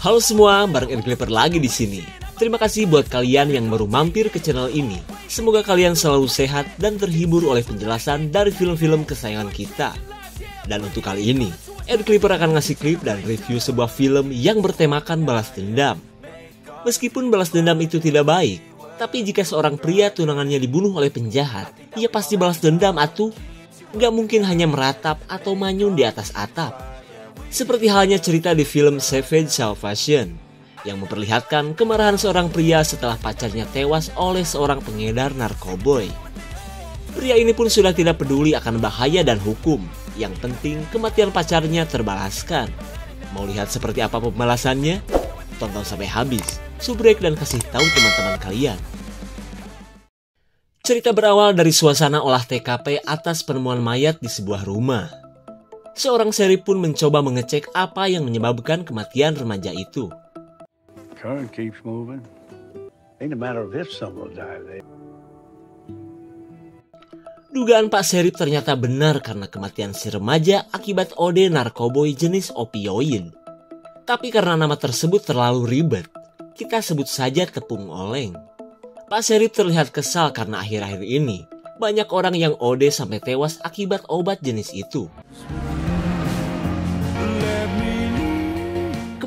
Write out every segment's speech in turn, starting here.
Halo semua, bareng Ed Clipper lagi di sini. Terima kasih buat kalian yang baru mampir ke channel ini. Semoga kalian selalu sehat dan terhibur oleh penjelasan dari film-film kesayangan kita. Dan untuk kali ini, Ed Clipper akan ngasih klip dan review sebuah film yang bertemakan balas dendam. Meskipun balas dendam itu tidak baik, tapi jika seorang pria tunangannya dibunuh oleh penjahat, ia pasti balas dendam atuh. Gak mungkin hanya meratap atau manyun di atas atap. Seperti halnya cerita di film Savage Salvation yang memperlihatkan kemarahan seorang pria setelah pacarnya tewas oleh seorang pengedar narkoboy. Pria ini pun sudah tidak peduli akan bahaya dan hukum. Yang penting kematian pacarnya terbalaskan. Mau lihat seperti apa pembalasannya? Tonton sampai habis, subrek dan kasih tahu teman-teman kalian. Cerita berawal dari suasana olah TKP atas penemuan mayat di sebuah rumah. Seorang sheriff pun mencoba mengecek apa yang menyebabkan kematian remaja itu. Dugaan Pak Sheriff ternyata benar karena kematian si remaja akibat OD narkoboy jenis opioid. Tapi karena nama tersebut terlalu ribet, kita sebut saja tepung oleng. Pak Sheriff terlihat kesal karena akhir-akhir ini banyak orang yang OD sampai tewas akibat obat jenis itu.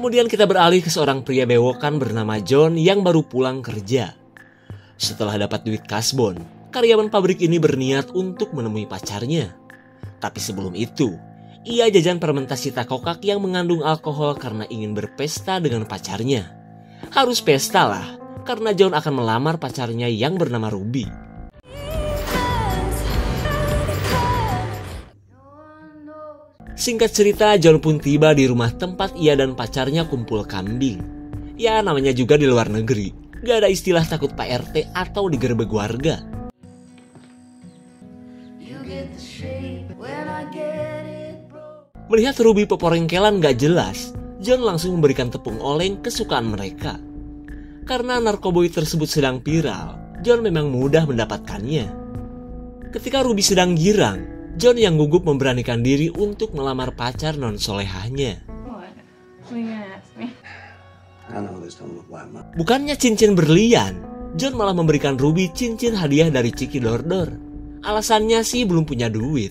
Kemudian kita beralih ke seorang pria bewokan bernama John yang baru pulang kerja. Setelah dapat duit kasbon, karyawan pabrik ini berniat untuk menemui pacarnya. Tapi sebelum itu, ia jajan fermentasi takokak yang mengandung alkohol karena ingin berpesta dengan pacarnya. Harus pesta lah, karena John akan melamar pacarnya yang bernama Ruby. Singkat cerita, John pun tiba di rumah tempat ia dan pacarnya kumpul kambing. Ya, namanya juga di luar negeri. Gak ada istilah takut Pak RT atau digerebek warga. Melihat Ruby peporengkelan gak jelas, John langsung memberikan tepung oleng kesukaan mereka. Karena narkoboy tersebut sedang viral, John memang mudah mendapatkannya. Ketika Ruby sedang girang, John yang gugup memberanikan diri untuk melamar pacar non-solehahnya. Bukannya cincin berlian, John malah memberikan Ruby cincin hadiah dari Ciki Dordor. Alasannya sih belum punya duit.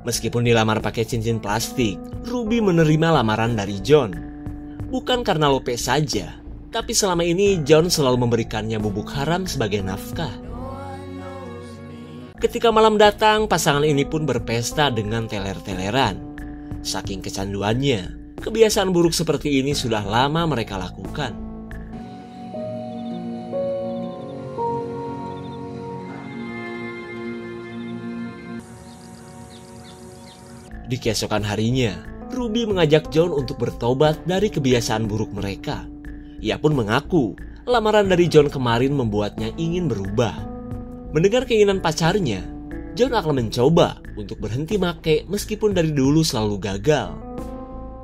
Meskipun dilamar pakai cincin plastik, Ruby menerima lamaran dari John. Bukan karena lope saja, tapi selama ini John selalu memberikannya bubuk haram sebagai nafkah. Ketika malam datang, pasangan ini pun berpesta dengan teler-teleran. Saking kecanduannya, kebiasaan buruk seperti ini sudah lama mereka lakukan. Di keesokan harinya, Ruby mengajak John untuk bertobat dari kebiasaan buruk mereka. Ia pun mengaku, lamaran dari John kemarin membuatnya ingin berubah. Mendengar keinginan pacarnya, John akan mencoba untuk berhenti make meskipun dari dulu selalu gagal.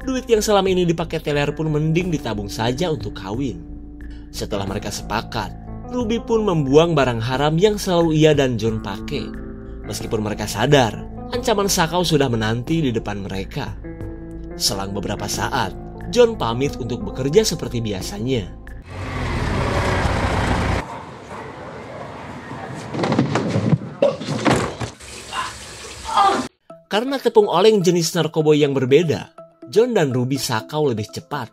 Duit yang selama ini dipakai teler pun mending ditabung saja untuk kawin. Setelah mereka sepakat, Ruby pun membuang barang haram yang selalu ia dan John pakai. Meskipun mereka sadar, ancaman sakau sudah menanti di depan mereka. Selang beberapa saat, John pamit untuk bekerja seperti biasanya. Karena tepung oleng jenis narkoboy yang berbeda, John dan Ruby sakau lebih cepat.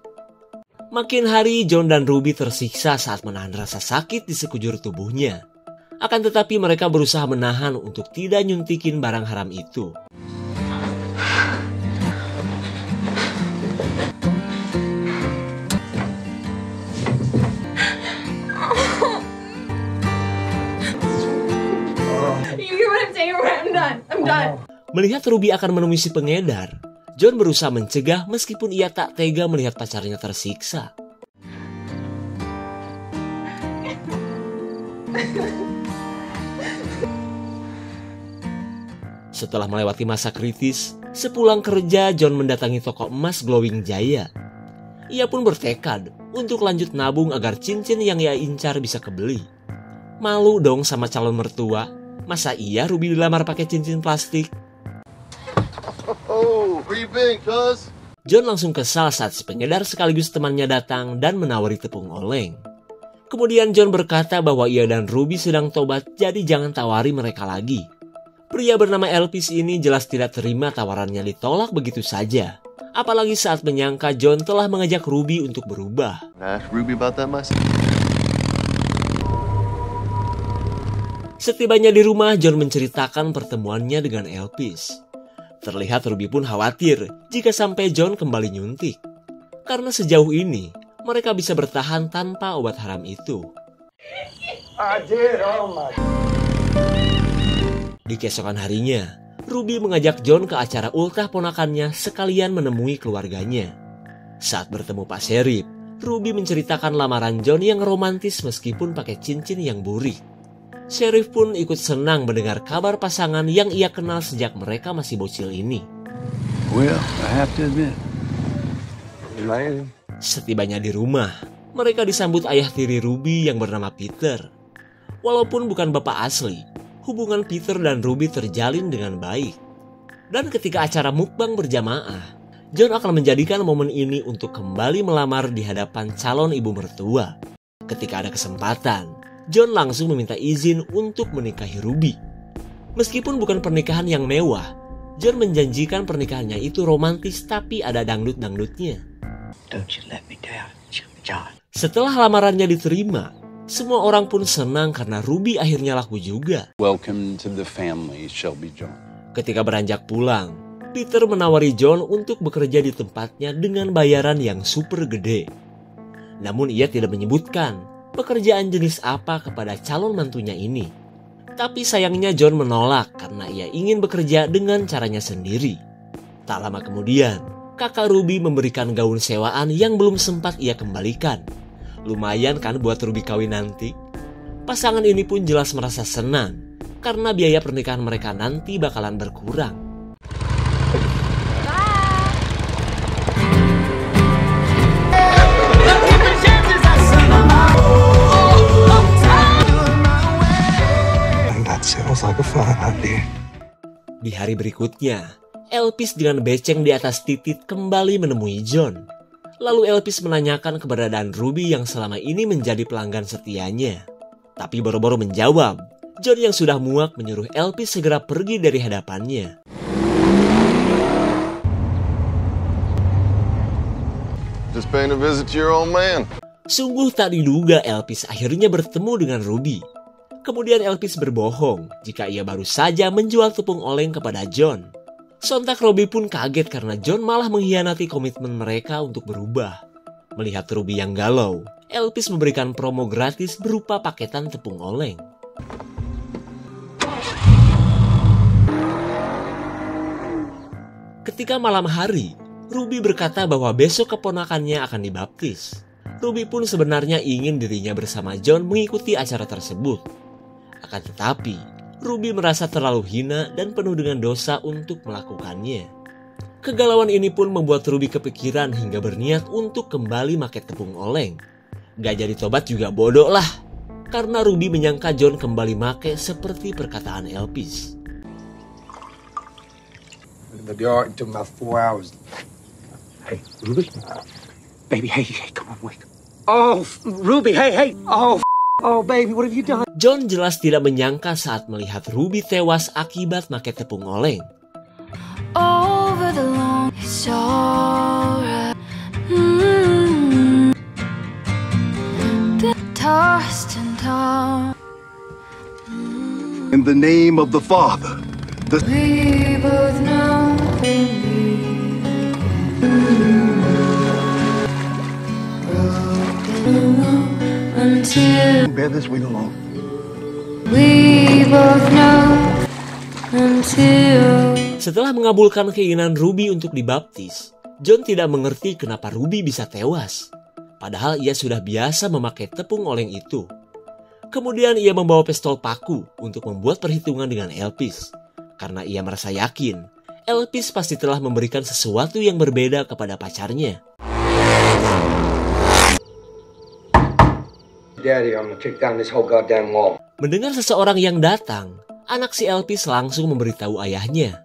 Makin hari, John dan Ruby tersiksa saat menahan rasa sakit di sekujur tubuhnya. Akan tetapi mereka berusaha menahan untuk tidak nyuntikin barang haram itu. I'm done. Melihat Ruby akan menemui si pengedar, John berusaha mencegah meskipun ia tak tega melihat pacarnya tersiksa. Setelah melewati masa kritis, sepulang kerja John mendatangi toko emas Glowing Jaya. Ia pun bertekad untuk lanjut nabung agar cincin yang ia incar bisa kebeli. Malu dong sama calon mertua, masa iya Ruby dilamar pakai cincin plastik? Oh, where you been, cuz? John langsung kesal saat si pengedar sekaligus temannya datang dan menawari tepung oleng. Kemudian John berkata bahwa ia dan Ruby sedang tobat, jadi jangan tawari mereka lagi. Pria bernama Elvis ini jelas tidak terima tawarannya ditolak begitu saja. Apalagi saat menyangka John telah mengajak Ruby untuk berubah. Setibanya di rumah, John menceritakan pertemuannya dengan Elvis. Terlihat Ruby pun khawatir jika sampai John kembali nyuntik. Karena sejauh ini, mereka bisa bertahan tanpa obat haram itu. Di keesokan harinya, Ruby mengajak John ke acara ultah ponakannya sekalian menemui keluarganya. Saat bertemu Pak Sheriff, Ruby menceritakan lamaran John yang romantis meskipun pakai cincin yang burik. Sheriff pun ikut senang mendengar kabar pasangan yang ia kenal sejak mereka masih bocil ini. Setibanya di rumah, mereka disambut ayah tiri Ruby yang bernama Peter. Walaupun bukan bapak asli, hubungan Peter dan Ruby terjalin dengan baik. Dan ketika acara mukbang berjamaah, John akan menjadikan momen ini untuk kembali melamar di hadapan calon ibu mertua. Ketika ada kesempatan, John langsung meminta izin untuk menikahi Ruby. Meskipun bukan pernikahan yang mewah, John menjanjikan pernikahannya itu romantis tapi ada dangdut-dangdutnya. Setelah lamarannya diterima, semua orang pun senang karena Ruby akhirnya laku juga. Welcome to the family, Shelby John. Ketika beranjak pulang, Peter menawari John untuk bekerja di tempatnya dengan bayaran yang super gede. Namun ia tidak menyebutkan pekerjaan jenis apa kepada calon mantunya ini. Tapi sayangnya John menolak karena ia ingin bekerja dengan caranya sendiri. Tak lama kemudian, kakak Ruby memberikan gaun sewaan yang belum sempat ia kembalikan. Lumayan kan buat Ruby kawin nanti? Pasangan ini pun jelas merasa senang karena biaya pernikahan mereka nanti bakalan berkurang. Di hari berikutnya, Elvis dengan beceng di atas titit kembali menemui John. Lalu Elvis menanyakan keberadaan Ruby yang selama ini menjadi pelanggan setianya. Tapi boro-boro menjawab, John yang sudah muak menyuruh Elvis segera pergi dari hadapannya. Just paying a visit to your old man. Sungguh tak diduga Elvis akhirnya bertemu dengan Ruby. Kemudian Elvis berbohong jika ia baru saja menjual tepung oleng kepada John. Sontak Ruby pun kaget karena John malah mengkhianati komitmen mereka untuk berubah. Melihat Ruby yang galau, Elvis memberikan promo gratis berupa paketan tepung oleng. Ketika malam hari, Ruby berkata bahwa besok keponakannya akan dibaptis. Ruby pun sebenarnya ingin dirinya bersama John mengikuti acara tersebut. Akan tetapi, Ruby merasa terlalu hina dan penuh dengan dosa untuk melakukannya. Kegalauan ini pun membuat Ruby kepikiran hingga berniat untuk kembali make tepung oleng. Gak jadi tobat juga bodoh lah, karena Ruby menyangka John kembali make seperti perkataan Elvis. Hey, Ruby? Baby, hey, come on, wake up. Oh, Ruby, hey, oh, baby, what have you done? John jelas tidak menyangka saat melihat Ruby tewas akibat make tepung oleng. Over the long shore, tossed and torn. In the name of the Father, We both know until bear this weight alone. we both know until. Setelah mengabulkan keinginan Ruby untuk dibaptis, John tidak mengerti kenapa Ruby bisa tewas. Padahal ia sudah biasa memakai tepung oleng itu. Kemudian ia membawa pistol paku untuk membuat perhitungan dengan Elvis. Karena ia merasa yakin, Elvis pasti telah memberikan sesuatu yang berbeda kepada pacarnya. Daddy, I'm gonna kick down this whole goddamn wall. Mendengar seseorang yang datang, anak si Elvis langsung memberitahu ayahnya.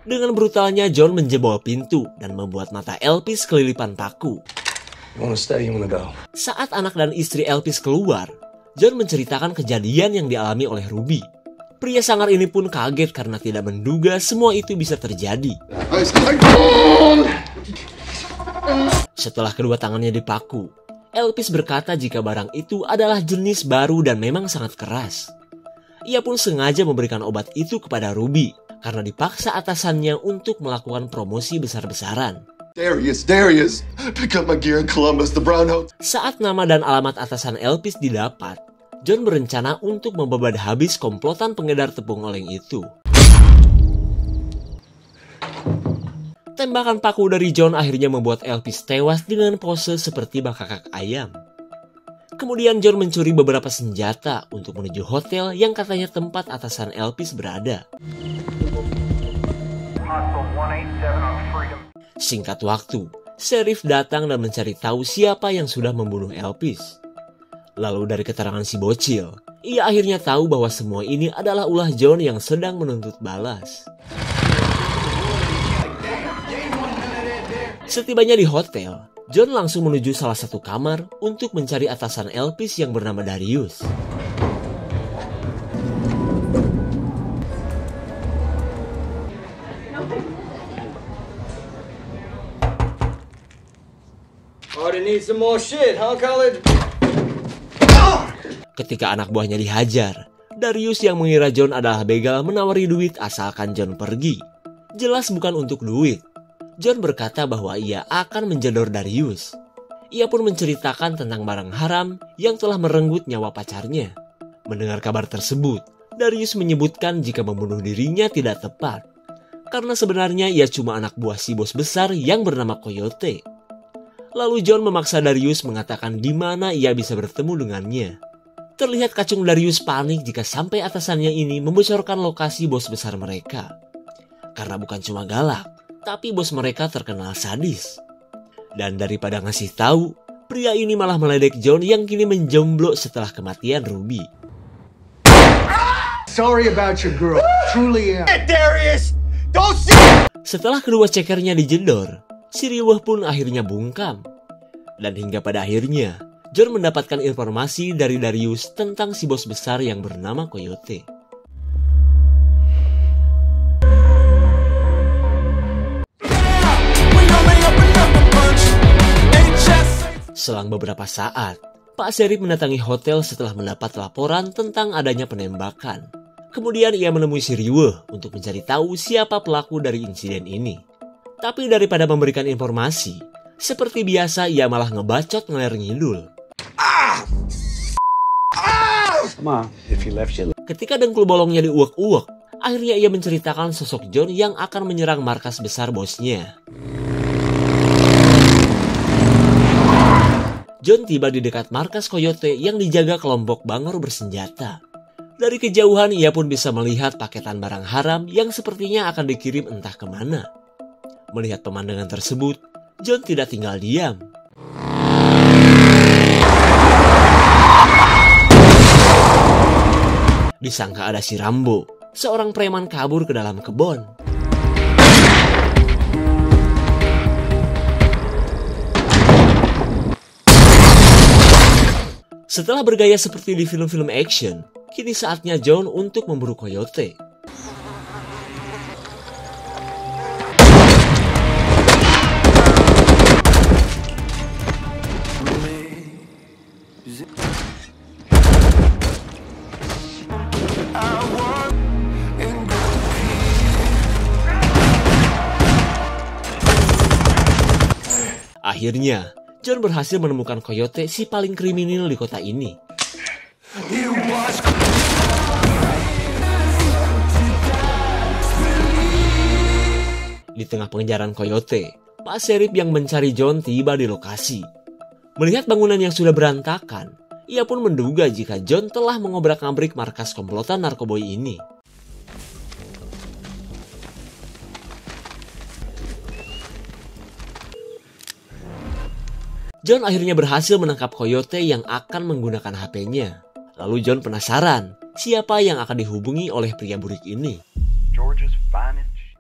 Dengan brutalnya, John menjebol pintu dan membuat mata Elpis kelilipan paku. Saat anak dan istri Elpis keluar, John menceritakan kejadian yang dialami oleh Ruby. Pria sangar ini pun kaget karena tidak menduga semua itu bisa terjadi. Setelah kedua tangannya dipaku, Elpis berkata jika barang itu adalah jenis baru dan memang sangat keras. Ia pun sengaja memberikan obat itu kepada Ruby karena dipaksa atasannya untuk melakukan promosi besar-besaran. Darius, pick up my gear in Columbus, the Brown Hotel. Saat nama dan alamat atasan Elpis didapat, John berencana untuk membabat habis komplotan pengedar tepung oleng itu. Tembakan paku dari John akhirnya membuat Elpis tewas dengan pose seperti bakakak ayam. Kemudian John mencuri beberapa senjata untuk menuju hotel yang katanya tempat atasan Elpis berada. Singkat waktu, sheriff datang dan mencari tahu siapa yang sudah membunuh Elpis. Lalu dari keterangan si bocil, ia akhirnya tahu bahwa semua ini adalah ulah John yang sedang menuntut balas. Setibanya di hotel, John langsung menuju salah satu kamar untuk mencari atasan Elpis yang bernama Darius. Ketika anak buahnya dihajar, Darius yang mengira John adalah begal menawari duit asalkan John pergi. Jelas bukan untuk duit. John berkata bahwa ia akan menjedor Darius. Ia pun menceritakan tentang barang haram yang telah merenggut nyawa pacarnya. Mendengar kabar tersebut, Darius menyebutkan jika membunuh dirinya tidak tepat. Karena sebenarnya ia cuma anak buah si bos besar yang bernama Coyote. Lalu John memaksa Darius mengatakan di mana ia bisa bertemu dengannya. Terlihat kacung Darius panik jika sampai atasannya ini membocorkan lokasi bos besar mereka. Karena bukan cuma galak, tapi bos mereka terkenal sadis. Dan daripada ngasih tahu, pria ini malah meledek John yang kini menjomblo setelah kematian Ruby. Sorry about your girl. Truly am. Darius, don't Setelah kedua cekernya dijedor, si riweuh pun akhirnya bungkam. Dan hingga pada akhirnya, John mendapatkan informasi dari Darius tentang si bos besar yang bernama Coyote. Selang beberapa saat, Pak Sheriff mendatangi hotel setelah mendapat laporan tentang adanya penembakan. Kemudian ia menemui si riweuh untuk mencari tahu siapa pelaku dari insiden ini. Tapi daripada memberikan informasi, seperti biasa ia malah ngebacot ngeler ngidul. Ketika dengkul bolongnya diuek-uek, akhirnya ia menceritakan sosok John yang akan menyerang markas besar bosnya. John tiba di dekat markas Coyote yang dijaga kelompok bangor bersenjata. Dari kejauhan ia pun bisa melihat paketan barang haram yang sepertinya akan dikirim entah kemana. Melihat pemandangan tersebut, John tidak tinggal diam. Disangka ada si Rambo, seorang preman kabur ke dalam kebun. Setelah bergaya seperti di film-film action, kini saatnya John untuk memburu Coyote. Akhirnya, John berhasil menemukan Coyote, si paling kriminal di kota ini. Di tengah pengejaran Coyote, Pak Sheriff yang mencari John tiba di lokasi. Melihat bangunan yang sudah berantakan, ia pun menduga jika John telah mengobrak-abrik markas komplotan narkoboy ini. John akhirnya berhasil menangkap Coyote yang akan menggunakan HP-nya. Lalu John penasaran, siapa yang akan dihubungi oleh pria burik ini.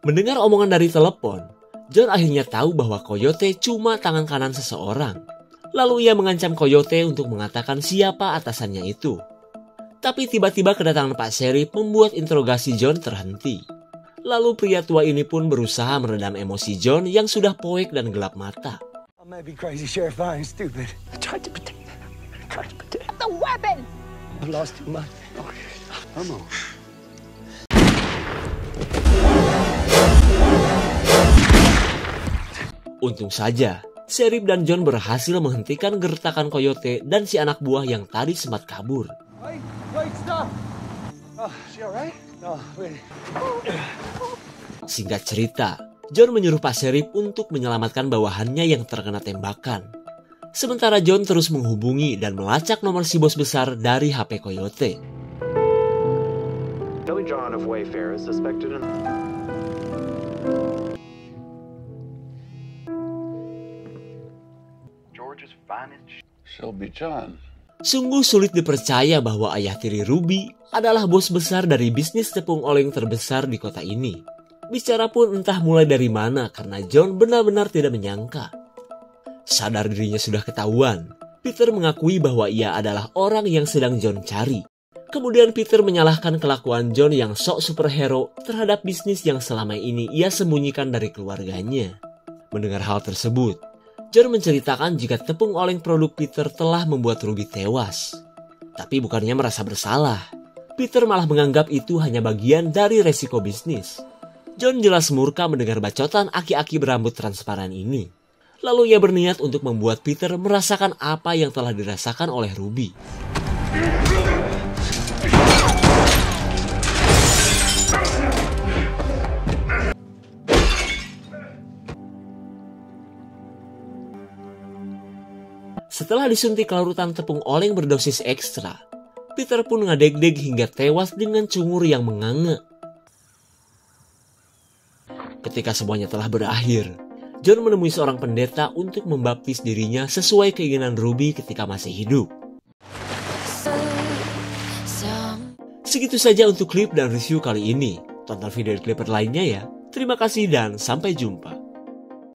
Mendengar omongan dari telepon, John akhirnya tahu bahwa Coyote cuma tangan kanan seseorang. Lalu ia mengancam Coyote untuk mengatakan siapa atasannya itu. Tapi tiba-tiba kedatangan Pak Sheriff membuat interogasi John terhenti. Lalu pria tua ini pun berusaha meredam emosi John yang sudah poek dan gelap mata. I may be crazy, Sheriff. I ain't stupid. I tried to protect The weapon! I've lost too much. Come on. Untung saja, Sheriff dan John berhasil menghentikan gertakan Coyote dan si anak buah yang tadi sempat kabur. Wait, stop! Oh, she all right? No, wait. Singkat cerita, John menyuruh Pak Sheriff untuk menyelamatkan bawahannya yang terkena tembakan. Sementara John terus menghubungi dan melacak nomor si bos besar dari HP Coyote. Billy John of Wayfair is suspected in... George's finest. Shelby John. Sungguh sulit dipercaya bahwa ayah tiri Ruby adalah bos besar dari bisnis tepung oleng terbesar di kota ini. Bicara pun entah mulai dari mana karena John benar-benar tidak menyangka. Sadar dirinya sudah ketahuan, Peter mengakui bahwa ia adalah orang yang sedang John cari. Kemudian Peter menyalahkan kelakuan John yang sok superhero terhadap bisnis yang selama ini ia sembunyikan dari keluarganya. Mendengar hal tersebut, John menceritakan jika tepung oleng produk Peter telah membuat Ruby tewas. Tapi bukannya merasa bersalah, Peter malah menganggap itu hanya bagian dari resiko bisnis. John jelas murka mendengar bacotan aki-aki berambut transparan ini. Lalu ia berniat untuk membuat Peter merasakan apa yang telah dirasakan oleh Ruby. Setelah disuntik larutan tepung oleng berdosis ekstra, Peter pun ngadeg-deg hingga tewas dengan cungur yang menganga. Ketika semuanya telah berakhir, John menemui seorang pendeta untuk membaptis dirinya sesuai keinginan Ruby ketika masih hidup. Segitu saja untuk klip dan review kali ini. Tonton video klip lainnya ya. Terima kasih dan sampai jumpa.